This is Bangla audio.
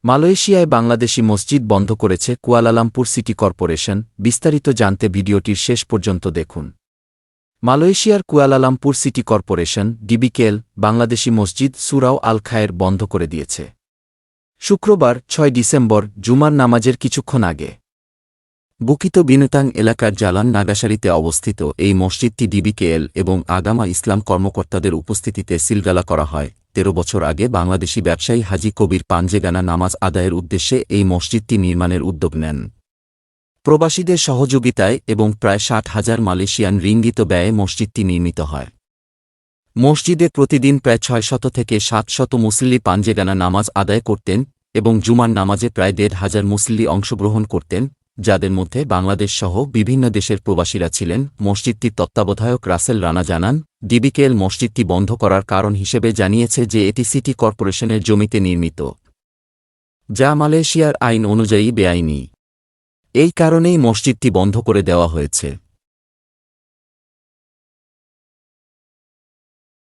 মালয়েশিয়ায় বাংলাদেশি মসজিদ বন্ধ করেছে কুয়ালালামপুর সিটি কর্পোরেশন। বিস্তারিত জানতে ভিডিওটির শেষ পর্যন্ত দেখুন। মালয়েশিয়ার কুয়ালালামপুর সিটি কর্পোরেশন ডিবিকেএল বাংলাদেশি মসজিদ সুরাও আল খায়ের বন্ধ করে দিয়েছে। শুক্রবার ৬ ডিসেম্বর জুমার নামাজের কিছুক্ষণ আগে বুকিত বিনুতাং এলাকার জালান নাগাসারিতে অবস্থিত এই মসজিদটি ডিবিকেএল এবং আগামা ইসলাম কর্মকর্তাদের উপস্থিতিতে সিলগালা করা হয়। ১৩ বছর আগে বাংলাদেশি ব্যবসায়ী হাজি কবির পাঞ্জেগানা নামাজ আদায়ের উদ্দেশ্যে এই মসজিদটি নির্মাণের উদ্যোগ নেন। প্রবাসীদের সহযোগিতায় এবং প্রায় ৬০,০০০ মালয়েশিয়ান রিঙ্গিত ব্যয়ে মসজিদটি নির্মিত হয়। মসজিদে প্রতিদিন প্রায় ৬০০ থেকে ৭০০ মুসল্লি পাঞ্জেগানা নামাজ আদায় করতেন এবং জুমার নামাজে প্রায় ১৫০০ মুসল্লি অংশগ্রহণ করতেন, যাদের মধ্যে বাংলাদেশসহ বিভিন্ন দেশের প্রবাসীরা ছিলেন। মসজিদটির তত্ত্বাবধায়ক রাসেল রানা জানান, ডিবিকেএল মসজিদটি বন্ধ করার কারণ হিসেবে জানিয়েছে যে এটি সিটি কর্পোরেশনের জমিতে নির্মিত, যা মালয়েশিয়ার আইন অনুযায়ী বেআইনি। এই কারণেই মসজিদটি বন্ধ করে দেওয়া হয়েছে।